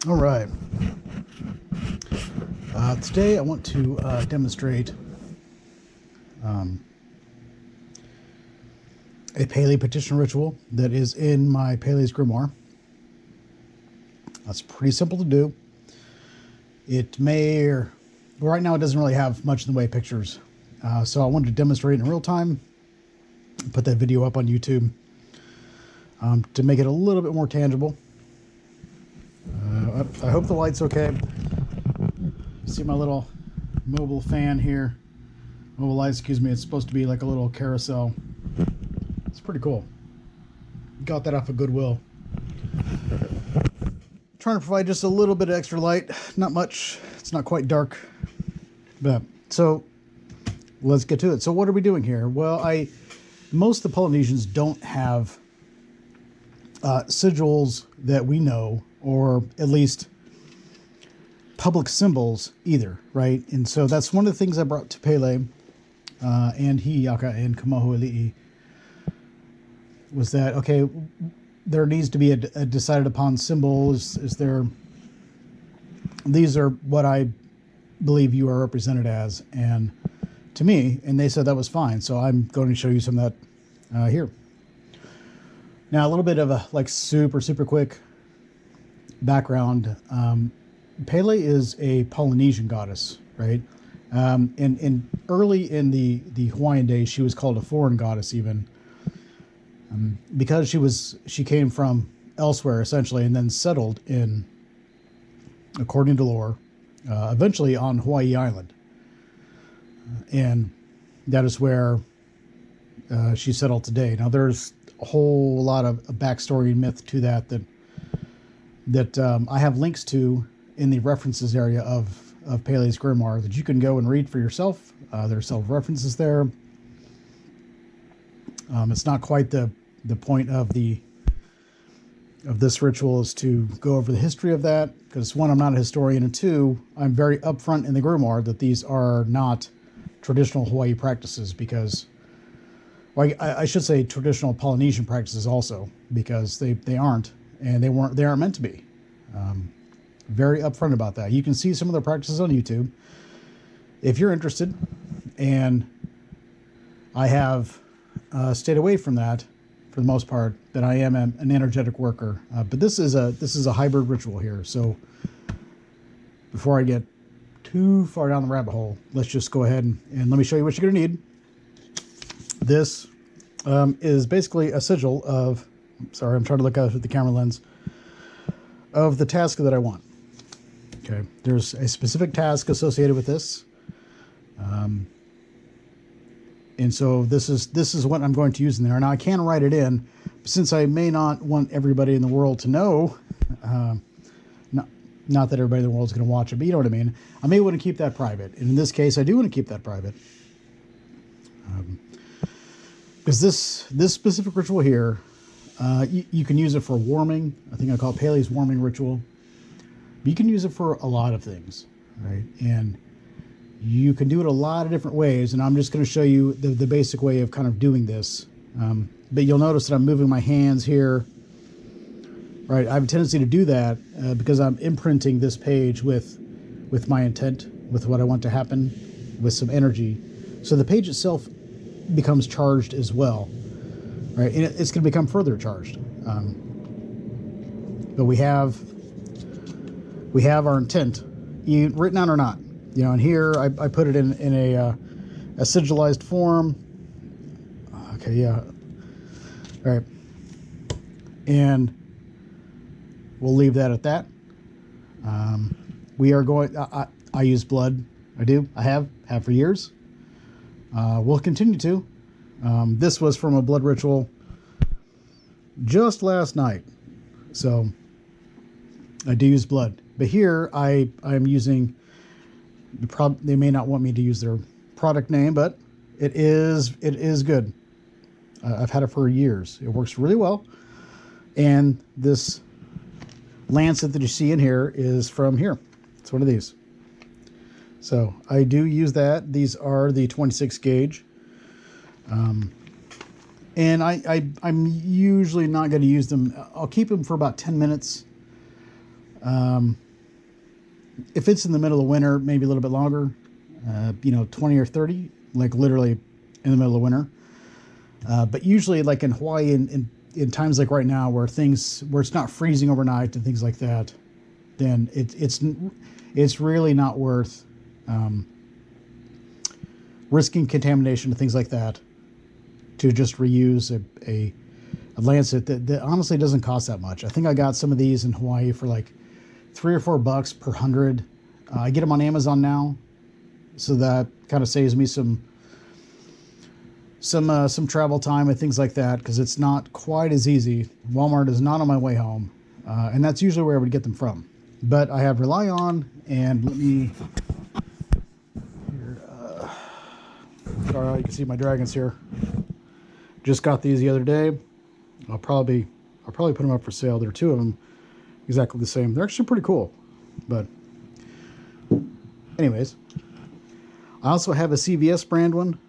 All right. Today I want to demonstrate a Pele Petition ritual that is in my Pele's Grimoire. That's pretty simple to do. It may, well, right now it doesn't really have much in the way of pictures. So I wanted to demonstrate in real time, put that video up on YouTube to make it a little bit more tangible. I hope the light's okay. See my little mobile fan here. Mobile light, excuse me. It's supposed to be like a little carousel. It's pretty cool. Got that off of Goodwill. Trying to provide just a little bit of extra light. Not much. It's not quite dark. But so let's get to it. So what are we doing here? Well, most of the Polynesians don't have sigils that we know, or at least public symbols either, right? And so that's one of the things I brought to Pele and Hi'iaka and Kamahuali'i was that, okay, there needs to be a decided upon symbol. Is there, these are what I believe you are represented as, and to me, and they said that was fine. So I'm going to show you some of that here. Now, a little bit of a super quick background. Pele is a Polynesian goddess, right? And early in the Hawaiian days, she was called a foreign goddess even, because she came from elsewhere essentially, and then settled in, according to lore, eventually on Hawaii Island, and that is where she settled today. Now, there's a whole lot of backstory and myth to that I have links to in the references area of Pele's Grimoire that you can go and read for yourself. There's several references there. It's not quite the point of this ritual is to go over the history of that, because one, I'm not a historian, and two, I'm very upfront in the Grimoire that these are not traditional Hawaii practices, because, well, I should say traditional Polynesian practices also, because they aren't, and they aren't meant to be. Very upfront about that. You can see some of the practices on YouTube if you're interested, and I have stayed away from that for the most part. That I am an energetic worker, but this is a hybrid ritual here. So before I get too far down the rabbit hole, let's just go ahead and let me show you what you're going to need. This is basically a sigil of, sorry, I'm trying to look out at the camera lens, of the task that I want. Okay, there's a specific task associated with this, and so this is what I'm going to use in there. Now, I can write it in, but since I may not want everybody in the world to know, not that everybody in the world is going to watch it, but you know what I mean. I may want to keep that private, and in this case, I do want to keep that private, because this specific ritual here, you can use it for warming. I think I call it Pele's warming ritual. But you can use it for a lot of things, right? And you can do it a lot of different ways. And I'm just going to show you the basic way of kind of doing this. But you'll notice that I'm moving my hands here, right? I have a tendency to do that because I'm imprinting this page with my intent, with what I want to happen, with some energy. So the page itself becomes charged as well. Right, and it's going to become further charged. But we have our intent, written out or not. You know, and here I put it in a sigilized form. Okay, yeah. All right, and we'll leave that at that. We are going. I use blood. I have for years. We'll continue to. This was from a blood ritual just last night, so I do use blood. But here I'm using they may not want me to use their product name, but it is good. I've had it for years. It works really well, and this lancet that you see in here is from here. It's one of these. So I do use that. These are the 26 gauge. And I'm usually not going to use them. I'll keep them for about 10 minutes If it's in the middle of winter, maybe a little bit longer, 20 or 30, like literally in the middle of winter. But usually like in Hawaii in times like right now where it's not freezing overnight and things like that, then it's really not worth risking contamination and things like that to just reuse a lancet that honestly doesn't cost that much. I think I got some of these in Hawaii for like $3 or $4 per 100. I get them on Amazon now, so that kind of saves me some travel time and things like that, because it's not quite as easy. Walmart is not on my way home, and that's usually where I would get them from. But I have Rely On, and let me here. Sorry, you can see my dragons here. Just got these the other day. I'll probably put them up for sale. There are two of them, exactly the same. They're actually pretty cool. But anyways, I also have a CVS brand one.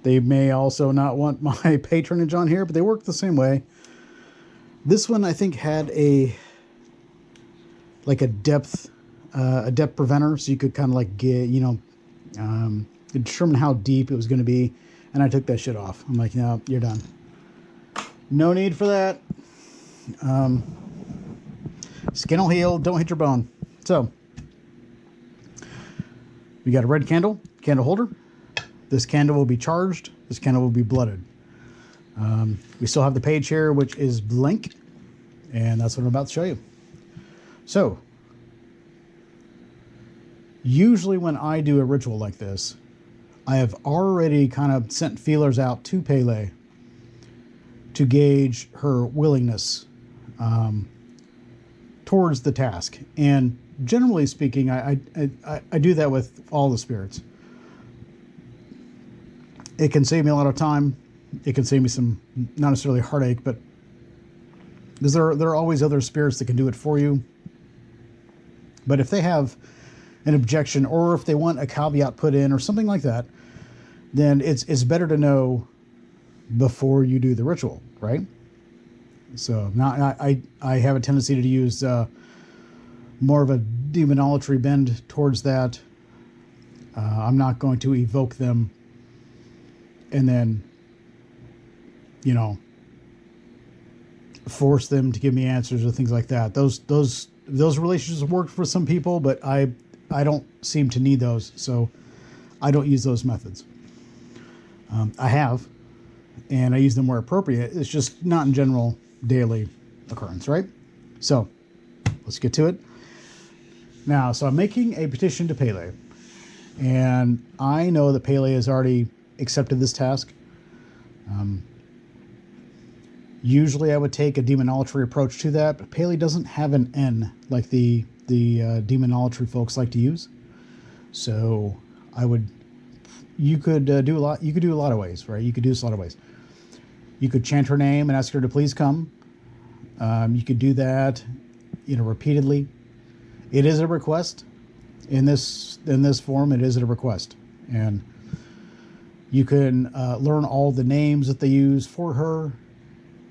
They may also not want my patronage on here, but they work the same way. This one I think had a depth preventer, so you could kind of like get, determine how deep it was going to be. And I took that shit off. I'm like, no, you're done. No need for that. Skin will heal, don't hit your bone. So we got a red candle holder. This candle will be charged. This candle will be blooded. We still have the page here, which is blank, and that's what I'm about to show you. So usually when I do a ritual like this, I have already kind of sent feelers out to Pele to gauge her willingness towards the task. And generally speaking, I do that with all the spirits. It can save me a lot of time. It can save me some, not necessarily heartache, but because there are always other spirits that can do it for you. But if they have an objection, or if they want a caveat put in or something like that, then it's better to know before you do the ritual, right? So now I have a tendency to use more of a demonolatry bend towards that. I'm not going to evoke them and then, force them to give me answers or things like that. Those relationships work for some people, but I don't seem to need those, so I don't use those methods. I have, and I use them where appropriate. It's just not in general daily occurrence, right? So let's get to it. Now, so I'm making a petition to Pele, and I know that Pele has already accepted this task. Usually I would take a demonolatry approach to that, but Pele doesn't have an N like the demonolatry folks like to use. So you could do a lot. You could do a lot of ways, right? You could do this a lot of ways. You could chant her name and ask her to please come. You could do that, repeatedly. It is a request in this form. It is a request, and you can learn all the names that they use for her,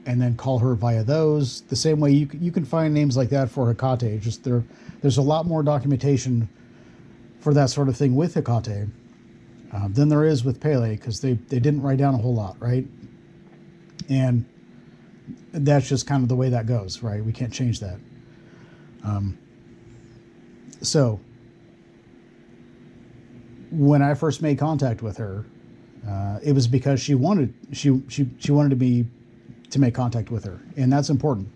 and then call her via those. The same way you can find names like that for Hecate. Just there's a lot more documentation for that sort of thing with Hecate than there is with Pele, because they didn't write down a whole lot, right? And that's just kind of the way that goes, right? We can't change that. So when I first made contact with her, it was because she wanted me to make contact with her, and that's important.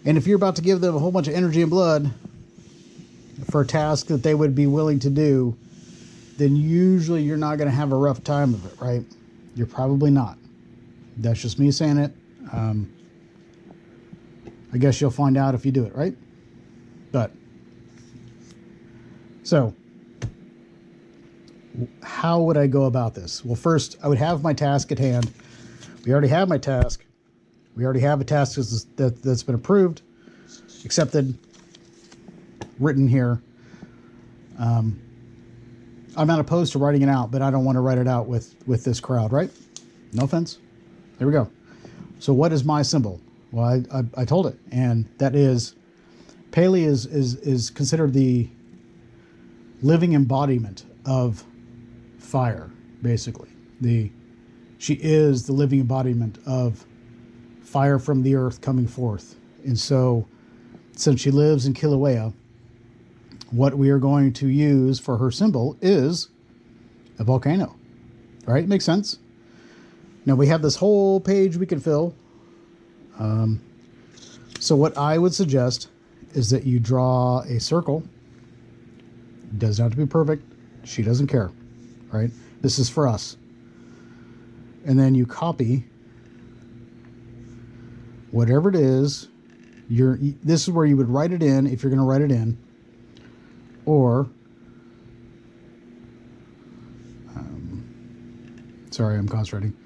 And if you're about to give them a whole bunch of energy and blood for a task that they would be willing to do, then usually you're not going to have a rough time of it, right? You're probably not. That's just me saying it. I guess you'll find out if you do it, right? But so how would I go about this? Well, first I would have my task at hand. We already have my task. We already have a task that's been approved, accepted, written here. I'm not opposed to writing it out, but I don't want to write it out with this crowd, right? No offense. There we go. So what is my symbol? Well, I told it, and that is, Pele is considered the living embodiment of fire, basically. She is the living embodiment of fire from the earth coming forth. And so, since she lives in Kilauea, what we are going to use for her symbol is a volcano. Right? Makes sense. Now we have this whole page we can fill. So what I would suggest is that you draw a circle. It doesn't have to be perfect. She doesn't care. Right? This is for us. And then you copy whatever it is. This is where you would write it in if you're going to write it in. Or, sorry, I'm concentrating.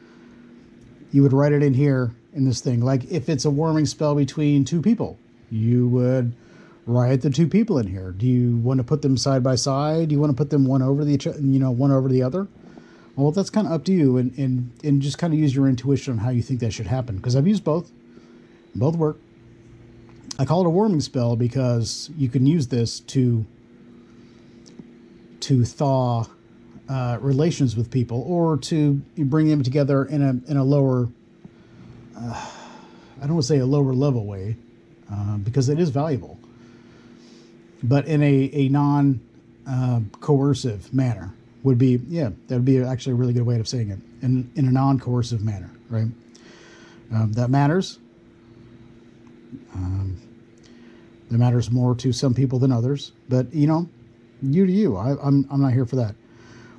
You would write it in here in this thing. Like if it's a warming spell between two people, you would write the two people in here. Do you want to put them side by side? Do you want to put them one over the other? Well, that's kind of up to you, and just kind of use your intuition on how you think that should happen. Because I've used both. Both work. I call it a warming spell because you can use this to thaw relations with people, or to bring them together in a lower, I don't want to say a lower level way, because it is valuable, but in a non coercive manner would be, that would be actually a really good way of saying it, in a non coercive manner, right? That matters. That matters more to some people than others, but you to you. I'm not here for that.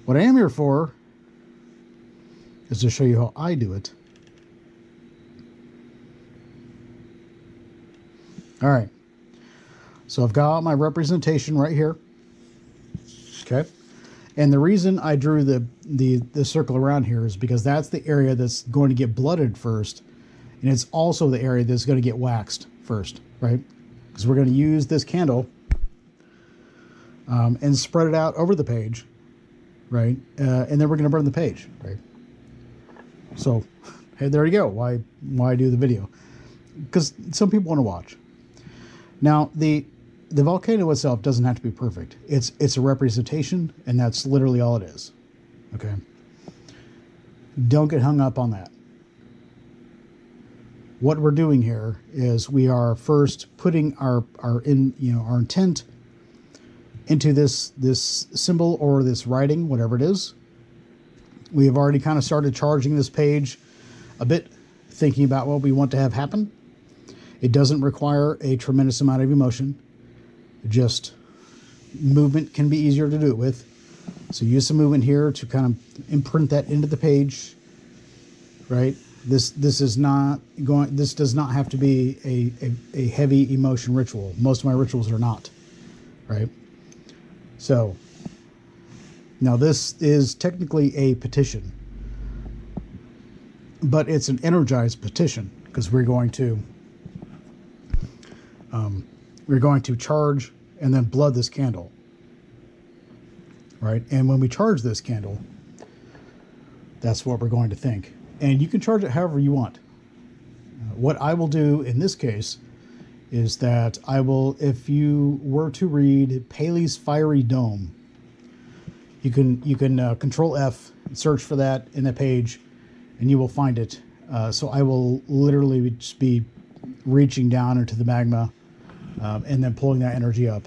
What I am here for is to show you how I do it. All right. So I've got my representation right here. Okay. And the reason I drew the circle around here is because that's the area that's going to get blooded first. And it's also the area that's going to get waxed first, right? Because we're going to use this candle and spread it out over the page, right? And then we're going to burn the page, right? So, hey, there you go. Why do the video? Because some people want to watch. Now, the volcano itself doesn't have to be perfect. It's a representation, and that's literally all it is. Okay? Don't get hung up on that. What we're doing here is we are first putting our intent into this symbol or this writing, whatever it is. We have already kind of started charging this page a bit, thinking about what we want to have happen. It doesn't require a tremendous amount of emotion. Just movement can be easier to do it with. So use some movement here to kind of imprint that into the page, right? This does not have to be a heavy emotion ritual. Most of my rituals are not, right? So now this is technically a petition, but it's an energized petition because we're going to charge and then blood this candle, right? And when we charge this candle, that's what we're going to think. And you can charge it however you want. What I will do in this case is that I will, if you were to read Pele's Fiery Dome, you can Control F, search for that in the page, and you will find it. So I will literally just be reaching down into the magma and then pulling that energy up,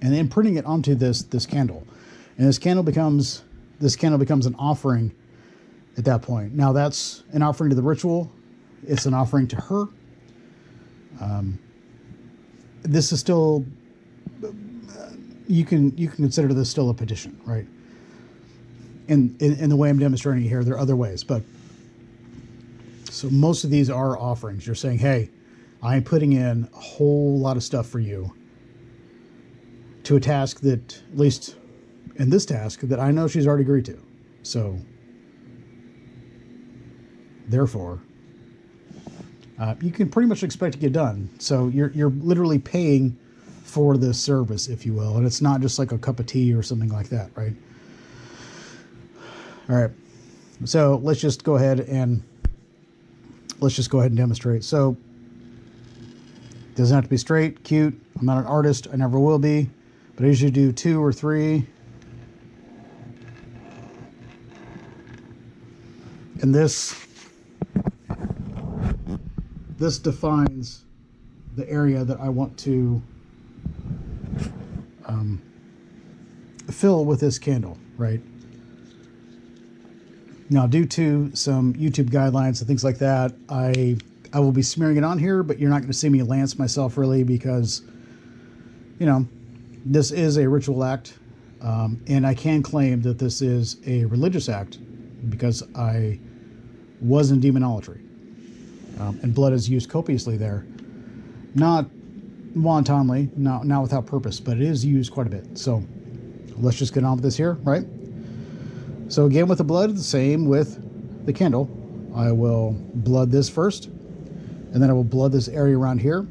and then putting it onto this candle, and this candle becomes an offering. At that point, now that's an offering to the ritual. It's an offering to her. This is still, you can consider this still a petition, right? In the way I'm demonstrating it here, there are other ways, but so most of these are offerings. You're saying, hey, I'm putting in a whole lot of stuff for you to a task that, at least in this task, that I know she's already agreed to. So therefore, you can pretty much expect to get done. So you're literally paying for this service, if you will, and it's not just like a cup of tea or something like that, right? All right. So let's just go ahead and demonstrate. So Doesn't have to be straight, cute. I'm not an artist. I never will be. But I usually do 2 or 3. And this defines the area that I want to fill with this candle, right? Now, due to some YouTube guidelines and things like that, I will be smearing it on here, but you're not going to see me lance myself really because, you know, this is a ritual act, and I can claim that this is a religious act because I was in demonology, and blood is used copiously there. Not wantonly, not without purpose, but it is used quite a bit. So let's just get on with this here, right? So again, with the blood, the same with the candle. I will blood this first, and then I will blood this area around here.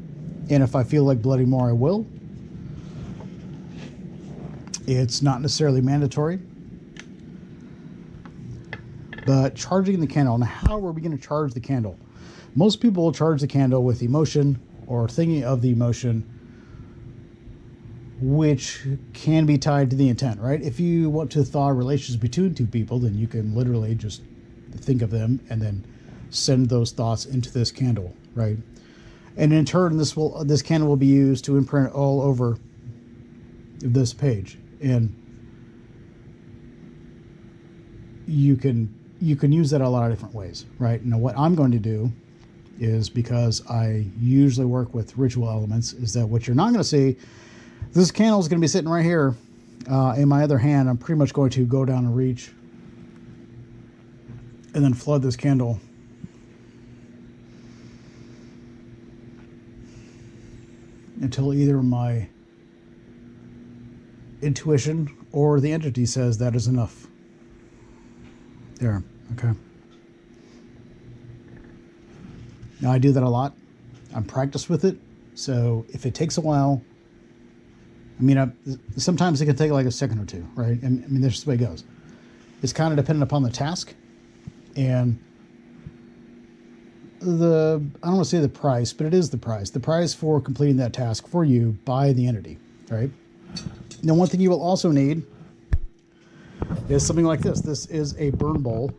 And if I feel like blooding more, I will. It's not necessarily mandatory. But charging the candle, and how are we going to charge the candle? Most people will charge the candle with emotion or thinking of the emotion, which can be tied to the intent, right? If you want to thaw relations between 2 people, then you can literally just think of them and then send those thoughts into this candle, right? And in turn, this candle will be used to imprint all over this page, and you can use that a lot of different ways, right? Now, what I'm going to do is, because I usually work with ritual elements, is that what you're not going to see, this candle is going to be sitting right here in my other hand. I'm pretty much going to go down and reach and then flood this candle until either my intuition or the entity says that is enough. There, okay. Now I do that a lot. I'm practiced with it. So if it takes a while, I mean, sometimes it can take like a second or 2, right? I mean, that's just the way it goes. It's kind of dependent upon the task and I don't want to say the price, but it is the price. The price for completing that task for you by the entity, right? Now, one thing you will also need is something like this. This is a burn bowl.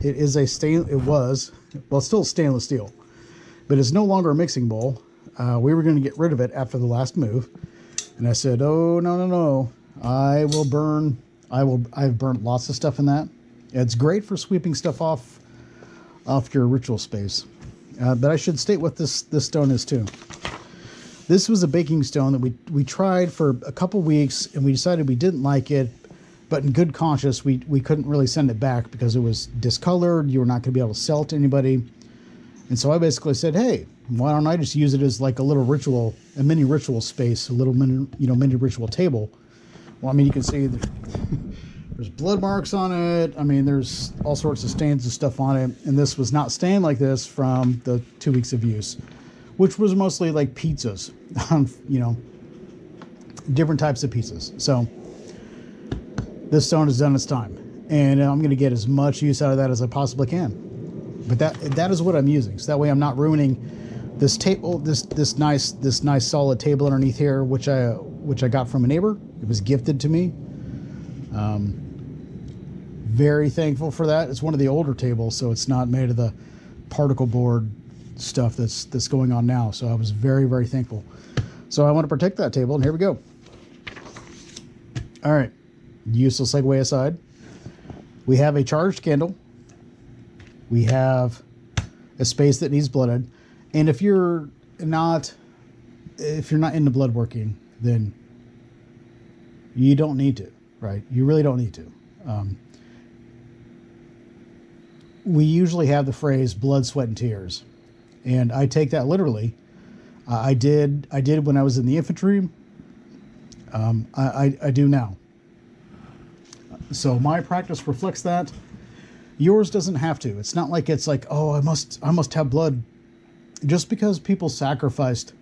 It is a it's still stainless steel, but it's no longer a mixing bowl. We were going to get rid of it after the last move. And I said, oh, no. I've burnt lots of stuff in that. It's great for sweeping stuff off your ritual space. But I should state what this stone is too. This was a baking stone that we tried for a couple weeks, and we decided we didn't like it, but in good conscience, we couldn't really send it back because it was discolored. You were not going to be able to sell it to anybody. And so I basically said, hey, why don't I just use it as like a little ritual, a mini ritual space, a little mini ritual table. Well, I mean, you can see there's blood marks on it. I mean, there's all sorts of stains and stuff on it. And this was not stained like this from the 2 weeks of use, which was mostly like pizzas, different types of pizzas. So this stone has done its time, and I'm going to get as much use out of that as I possibly can. But that is what I'm using. So that way I'm not ruining this table, this nice solid table underneath here, which I got from a neighbor. It was gifted to me. Very thankful for that. It's one of the older tables, so it's not made of the particle board stuff that's going on now. So I was very, very thankful. So I want to protect that table, and here we go. All right, useless segue aside, we have a charged candle. We have a space that needs blooded, and if you're not into blood working, then you don't need to, right? You really don't need to. We usually have the phrase blood, sweat, and tears, and I take that literally. I did when I was in the infantry. I do now. So my practice reflects that. Yours doesn't have to. It's not like it's like, oh, I must have blood. Just because people sacrificed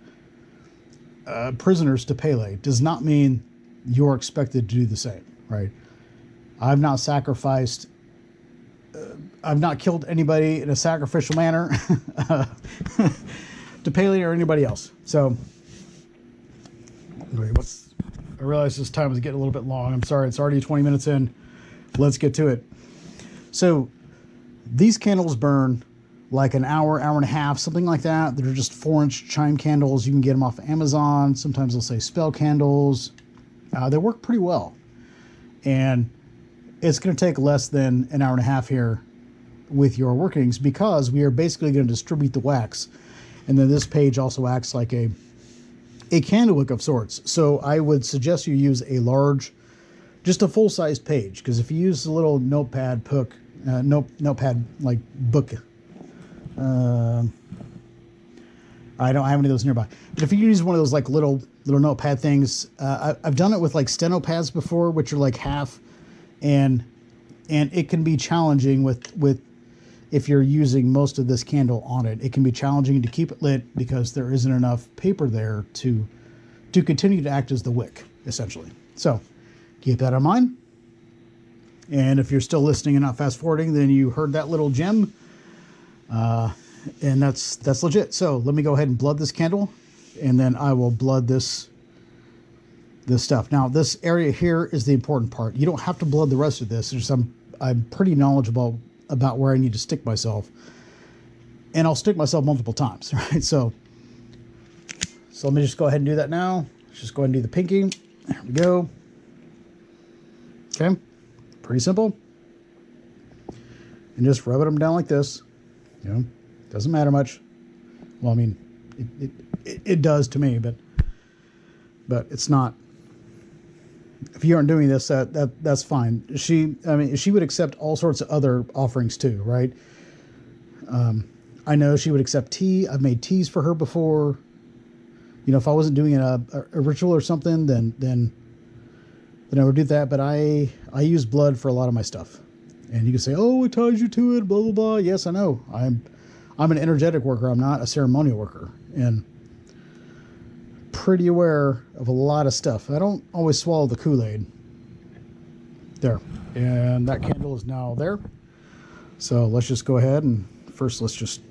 prisoners to Pele does not mean you're expected to do the same, right? I've not sacrificed. I've not killed anybody in a sacrificial manner to to Pele or anybody else. So, wait, I realize this time is getting a little bit long. I'm sorry, it's already 20 minutes in. Let's get to it. So, these candles burn like an hour, hour and a half, something like that. They're just 4-inch chime candles. You can get them off of Amazon. Sometimes they'll say spell candles. They work pretty well. And it's going to take less than an hour and a half here with your workings, because we are basically going to distribute the wax. And then this page also acts like a candle wick of sorts. So I would suggest you use a large, just a full-size page, because if you use a little notepad notepad like book, I don't have any of those nearby. But if you use one of those like little notepad things, I've done it with like steno pads before, which are like half, and it can be challenging with if you're using most of this candle on it. It can be challenging to keep it lit because there isn't enough paper there to continue to act as the wick, essentially. So keep that in mind. And if you're still listening and not fast forwarding, then you heard that little gem. And that's legit. So let me go ahead and blood this candle, and then I will blood this stuff. Now, this area here is the important part. You don't have to blood the rest of this. I'm pretty knowledgeable about where I need to stick myself, and I'll stick myself multiple times, right? So let me just go ahead and do that now. Let's just go ahead and do the pinky. There we go. Okay, pretty simple. And just rub them down like this. You know, doesn't matter much. Well, I mean, it does to me, but it's not. If you aren't doing this, that's fine. She would accept all sorts of other offerings too, right? I know she would accept tea. I've made teas for her before. You know, if I wasn't doing a ritual or something, then I would do that. But I use blood for a lot of my stuff. And you can say, oh, it ties you to it, blah, blah, blah. Yes, I know. I'm an energetic worker. I'm not a ceremonial worker. And pretty aware of a lot of stuff. I don't always swallow the Kool-Aid. There. And that candle is now there. So let's just go ahead and first let's just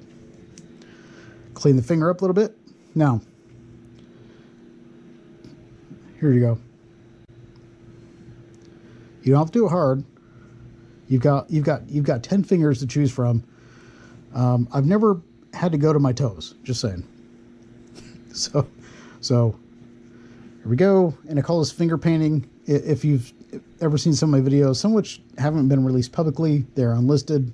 clean the finger up a little bit. Now, here you go. You don't have to do it hard. You've got 10 fingers to choose from. I've never had to go to my toes, just saying. So here we go. And I call this finger painting. If you've ever seen some of my videos, some which haven't been released publicly, they're unlisted.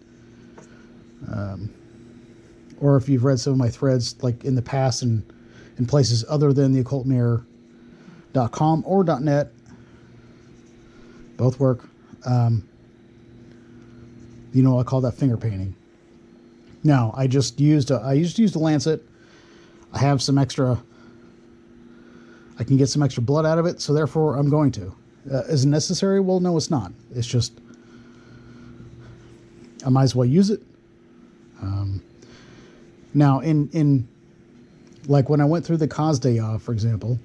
Or if you've read some of my threads like in the past and in places other than theoccultmirror.com or .net, both work. You know, I call that finger painting. Now, I just used a lancet. I have some extra. I can get some extra blood out of it, so therefore I'm going to. Is it necessary? Well, no, it's not. It's just I might as well use it. Now, in like when I went through the Kazdaya, for example,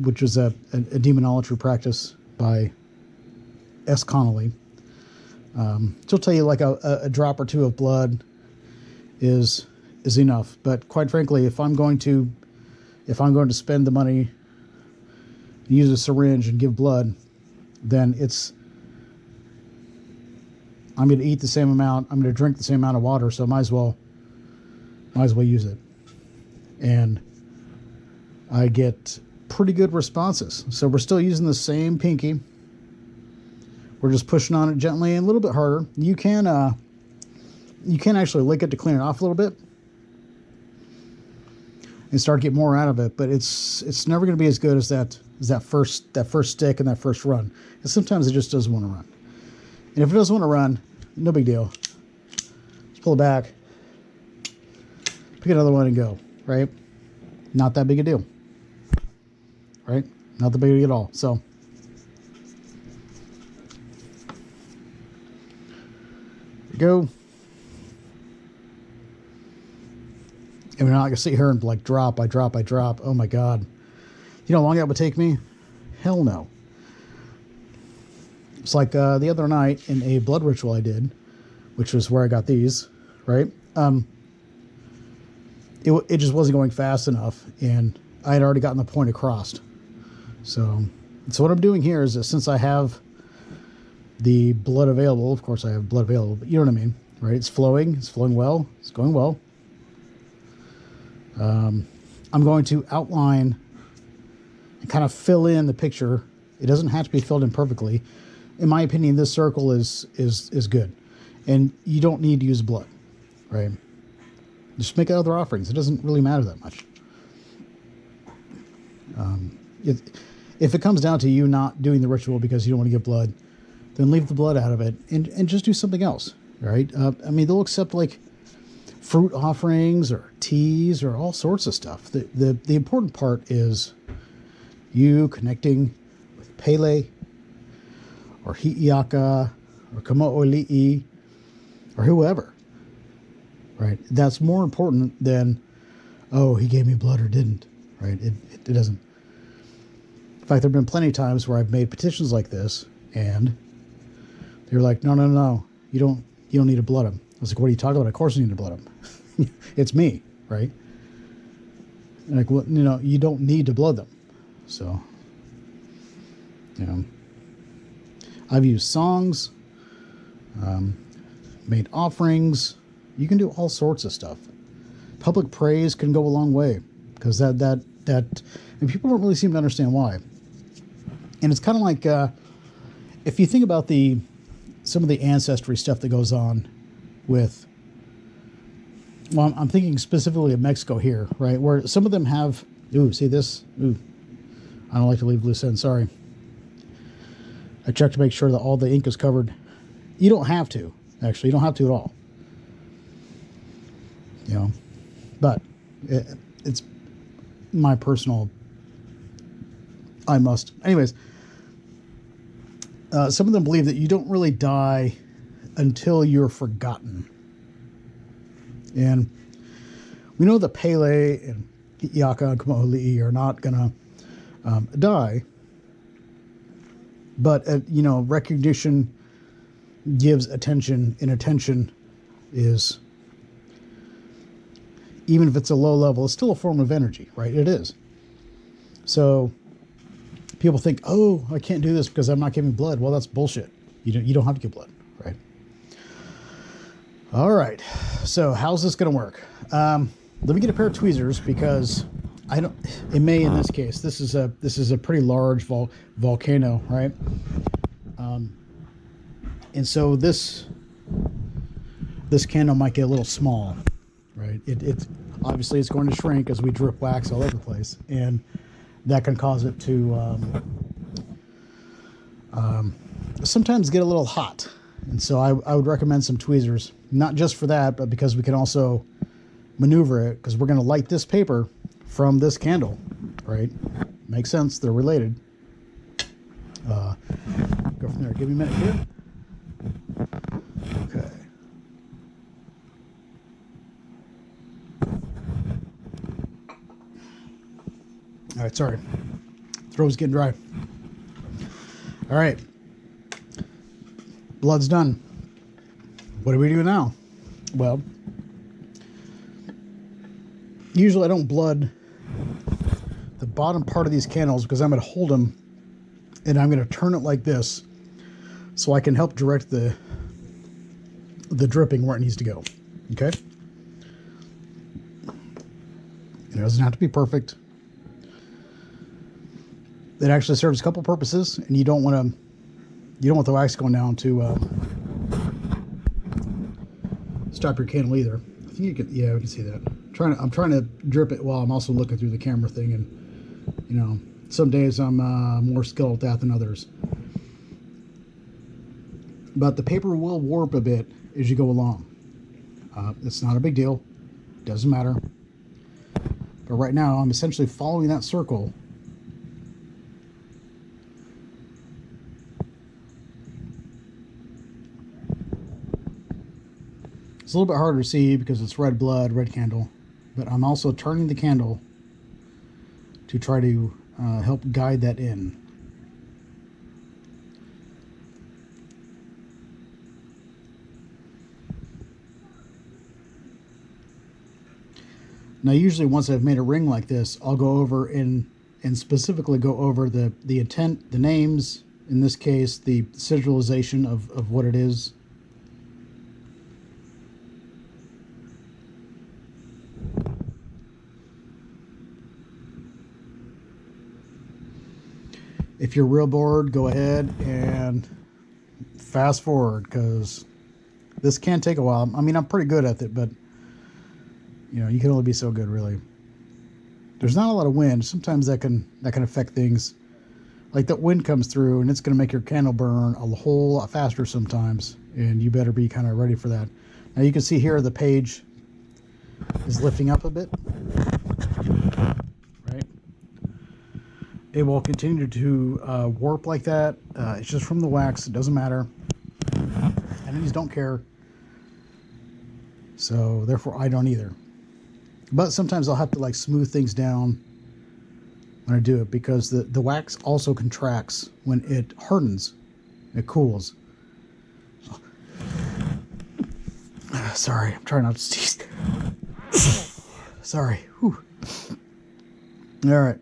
which was a demonolatry practice by S. Connolly. She'll tell you like a drop or two of blood is enough. But quite frankly, if I'm going to spend the money, use a syringe and give blood, then I'm going to eat the same amount. I'm going to drink the same amount of water. So might as well use it. And I get pretty good responses. So we're still using the same pinky. We're just pushing on it gently and a little bit harder. You can actually lick it to clean it off a little bit and start to get more out of it. But it's never going to be as good as that first stick and that first run. And sometimes it just doesn't want to run. And if it doesn't want to run, no big deal. Just pull it back, pick another one and go. Right? Not that big a deal. Right? Not that big a deal at all. So. Go. And we're not gonna sit here and like drop by drop by drop. Oh my God. You know how long that would take me? Hell no. It's like the other night in a blood ritual I did, which was where I got these, right? it just wasn't going fast enough, and I had already gotten the point across. So what I'm doing here is that since I have the blood available, of course I have blood available, but you know what I mean, right? It's flowing well, it's going well. I'm going to outline and kind of fill in the picture. It doesn't have to be filled in perfectly. In my opinion, this circle is good, and you don't need to use blood, right? Just make other offerings. It doesn't really matter that much. If it comes down to you not doing the ritual because you don't want to give blood, then leave the blood out of it and just do something else, right? I mean, they'll accept like fruit offerings or teas or all sorts of stuff. The important part is you connecting with Pele or Hi'iaka or Kamo'oli'i or whoever, right? That's more important than, oh, he gave me blood or didn't, right? It doesn't. In fact, there have been plenty of times where I've made petitions like this, and they're like, no, you don't need to blood him. I was like, what are you talking about? Of course you need to blood him. It's me, right? And like, well, you don't need to blood them. So, I've used songs, made offerings. You can do all sorts of stuff. Public praise can go a long way, because that and people don't really seem to understand why. And it's kind of like, if you think about some of the ancestry stuff that goes on with, well, I'm thinking specifically of Mexico here, right? Where some of them have, see this? I don't like to leave loose ends, sorry. I checked to make sure that all the ink is covered. You don't have to, actually. You don't have to at all. But it's my personal, I must. Anyways, some of them believe that you don't really die until you're forgotten. And we know that Pele and Hi'iaka and Kamo'oli'i are not going to die. But, recognition gives attention, and attention is, even if it's a low level, it's still a form of energy, right? It is. So people think, oh, I can't do this because I'm not giving blood. Well, that's bullshit. You don't have to give blood, right? All right. So how's this going to work? Let me get a pair of tweezers, because it may, in this case, this is a pretty large volcano, right? And so this candle might get a little small, right? It's obviously it's going to shrink as we drip wax all over the place, and that can cause it to sometimes get a little hot. And so I would recommend some tweezers, not just for that, but because we can also maneuver it, because we're going to light this paper from this candle, right? Makes sense. They're related. Go from there. Give me a minute here. Okay. All right, sorry. Throat's getting dry. All right. Blood's done. What do we do now? Well, usually I don't blood the bottom part of these candles, because I'm going to hold them and I'm going to turn it like this so I can help direct the dripping where it needs to go. Okay? It doesn't have to be perfect. It actually serves a couple purposes, and you don't want the wax going down to stop your candle either. I think you can, yeah, we can see that. I'm trying to drip it while I'm also looking through the camera thing, and some days I'm more skilled at that than others. But the paper will warp a bit as you go along. It's not a big deal. Doesn't matter. But right now I'm essentially following that circle. It's a little bit harder to see because it's red blood, red candle, but I'm also turning the candle to try to help guide that in. Now, usually once I've made a ring like this, I'll go over and specifically go over the intent, the names, in this case, the sigilization of what it is. If you're real bored, go ahead and fast forward, because this can take a while. I mean, I'm pretty good at it, but you know, you can only be so good, really. There's not a lot of wind. Sometimes that can affect things. Like that wind comes through and it's going to make your candle burn a whole lot faster sometimes, and you better be kind of ready for that. Now you can see here the page is lifting up a bit, right? It will continue to warp like that. It's just from the wax. It doesn't matter. Enemies don't care. So therefore I don't either. But sometimes I'll have to like smooth things down when I do it, because the wax also contracts when it hardens. It cools. Sorry, I'm trying not to sneeze. Sorry. Whew. All right.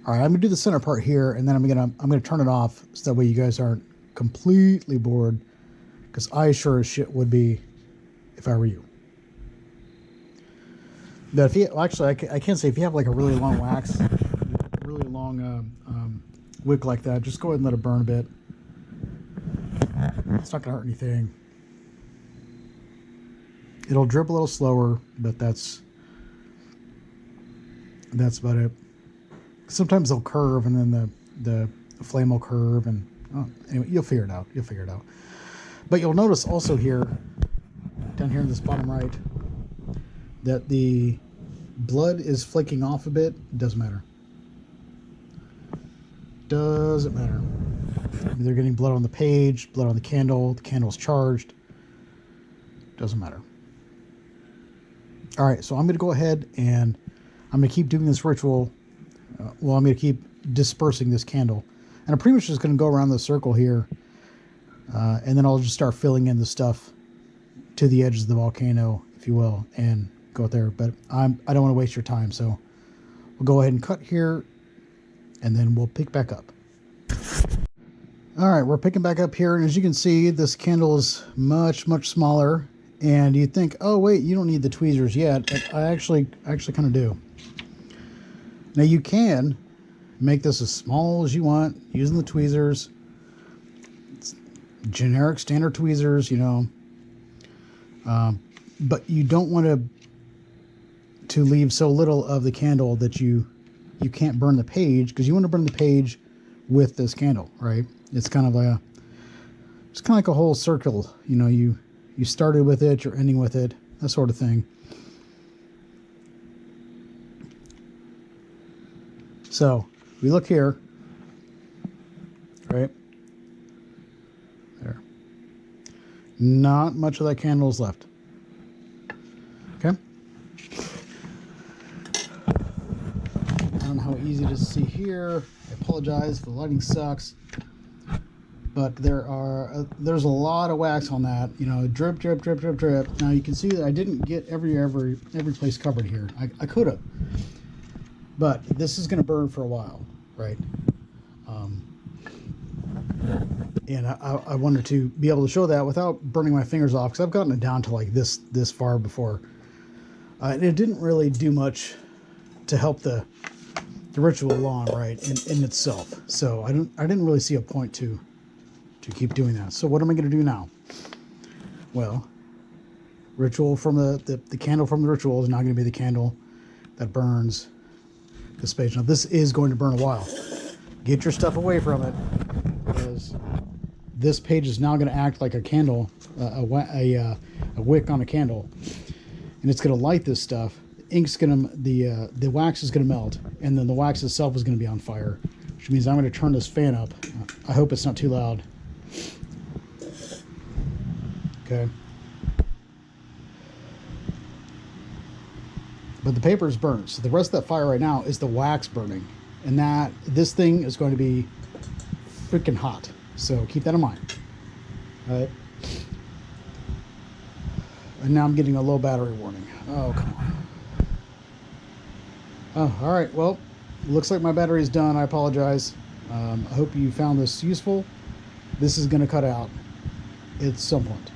All right, I'm gonna do the center part here, and then I'm gonna turn it off so that way you guys aren't completely bored, because I sure as shit would be if I were you. But if you actually, I can't say, if you have like a really long wax, really long wick like that, just go ahead and let it burn a bit. It's not gonna hurt anything. It'll drip a little slower, but that's about it. Sometimes they'll curve, and then the flame will curve, and anyway, you'll figure it out. You'll figure it out. But you'll notice also here, down here in this bottom right, that the blood is flaking off a bit. It doesn't matter. Doesn't matter. They're getting blood on the page, blood on the candle's charged. Doesn't matter. All right, so I'm going to go ahead and I'm going to keep doing this ritual. Well, I'm going to keep dispersing this candle. And I'm pretty much just going to go around the circle here. And then I'll just start filling in the stuff to the edges of the volcano, if you will, and go there. But I don't want to waste your time, so we'll go ahead and cut here, and then we'll pick back up. All right, we're picking back up here, and as you can see, this candle is much, much smaller. And you think, oh wait, you don't need the tweezers yet. But I actually kind of do. Now you can make this as small as you want using the tweezers. It's generic standard tweezers, you know. But you don't want to leave so little of the candle that you can't burn the page, because you want to burn the page with this candle, right? It's kind of like a whole circle, you know. You started with it, you're ending with it, that sort of thing. So we look here, right there. Not much of that candle is left. Okay. I don't know how easy it is to see here. I apologize if the lighting sucks, but there's a lot of wax on that. You know, drip, drip, drip, drip, drip. Now you can see that I didn't get every place covered here. I could have. But this is going to burn for a while, right? And I wanted to be able to show that without burning my fingers off, because I've gotten it down to like this far before. And it didn't really do much to help the ritual along, right, in itself. So I didn't really see a point to keep doing that. So what am I going to do now? Well, ritual from the candle from the ritual is not going to be the candle that burns this page. Now this is going to burn a while. Get your stuff away from it, because this page is now going to act like a candle, a wick on a candle, and it's going to light this stuff. The wax is going to melt, and then the wax itself is going to be on fire, which means I'm going to turn this fan up. I hope it's not too loud. Okay. But the paper is burnt, so the rest of that fire right now is the wax burning, and this thing is going to be freaking hot. So keep that in mind. All right. And now I'm getting a low battery warning. Oh, come on. Oh, all right. Well, looks like my battery is done. I apologize. I hope you found this useful. This is going to cut out at some point.